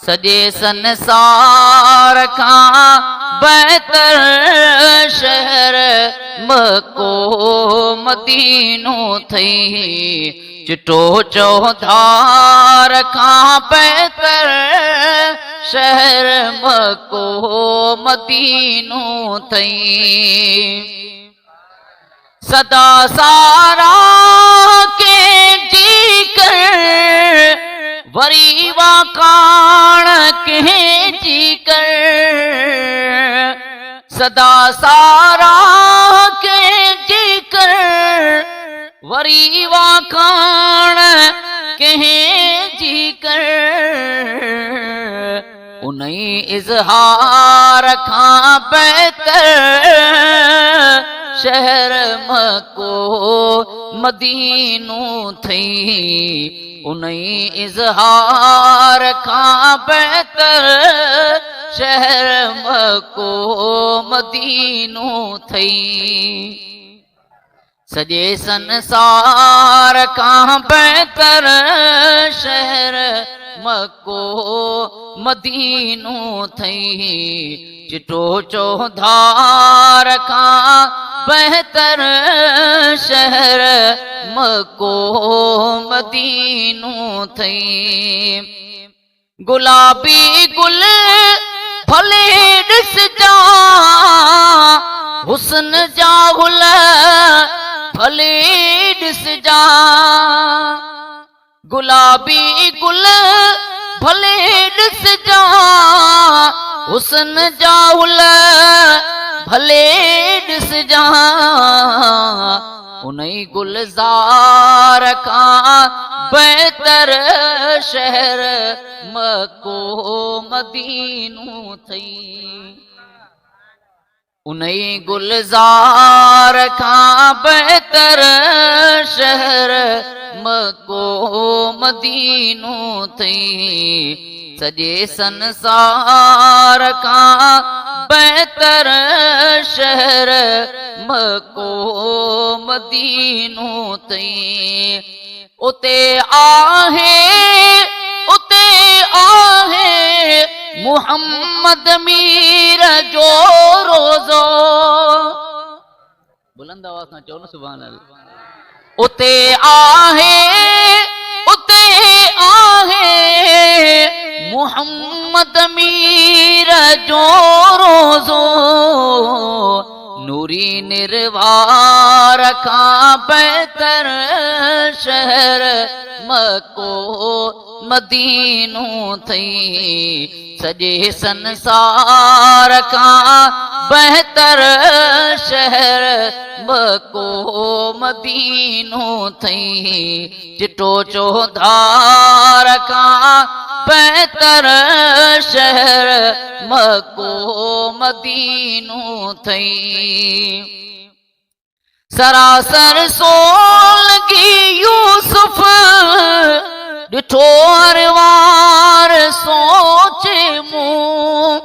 सॼे संसार खां बहितर शहर मको मदीनो थई। चिटो चौधार खां बहितर शहर मको मदीनो थई। सदा सारा के जी कर वरी वाकाण के जी कर। सदा सारा के जी कर वरी वाकाण के जी कर। उन्हीं इज़हार खां बहितर शहर मको मदीनो थई। उन्हीं इज़हार खां बहितर शहर मको मदीनो थई। सॼे संसार खां बहितर शहर मको मदीनो थई। चिटो चौधार खां बहितर शहर मको मदीनो थई। गुलाबी गुल भले ॾिसजा हुस्न जा गुल भले ॾिसजा। गुलाबी गुल भले ॾिसजा हुस्न जा गुल भले ॾिसजा। उन्हीं गुलज़ार खां बहितर शहर मको मदीनो थई। उन्हीं गुलज़ार खां बहितर शहर मको मदीनो थई। सॼे संसार खां बहितर शहर मको मदीनो थई। उते आहे मुहम्मद मीर जो रोज़ो। बुलंद आवाज़ सां चओ न सुभान अल्लाह। उते आहे मुहम्मद मीर जो रोज़ो। नूरी निर्वार खां बहितर शहर मको मदीनो थई। सॼे संसार खां बहितर शहर मको मदीनो थई। चिटो चौधार खां बहितर शहर मको मदीनो थई। सरासर सोलगी यूसुफ ॾिठो हर वार सोचे मूं।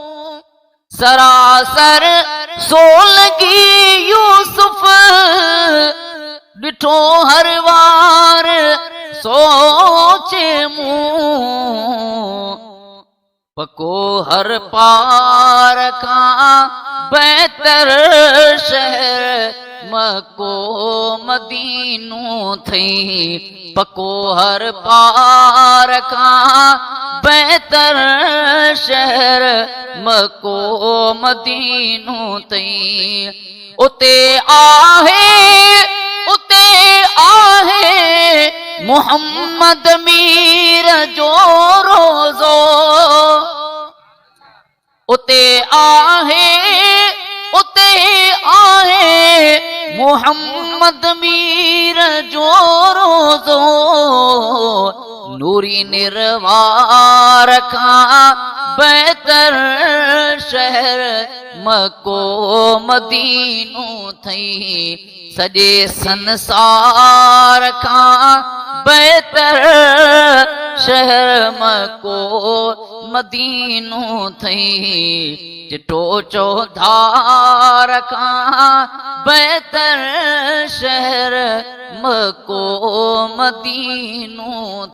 सरासर सोलगी यूसुफ ॾिठो हर वार सोचे मूं। पको हर पार खां बहितर शहर मको मदीनो थई। पको हर पार खां बहितर शहर मको मदीनो थई। उते आहे मुहम्मद मीर जो रोज़ो। उते आहे मुहम्मद मीर जो रोज़ो। नूरी निर्वार खां बहितर शहर मको मदीनो थई। सॼे संसार खां बहितर शहर मको मदीनो थई। चिटो चौधार खां बहितर शहर मको मदीनो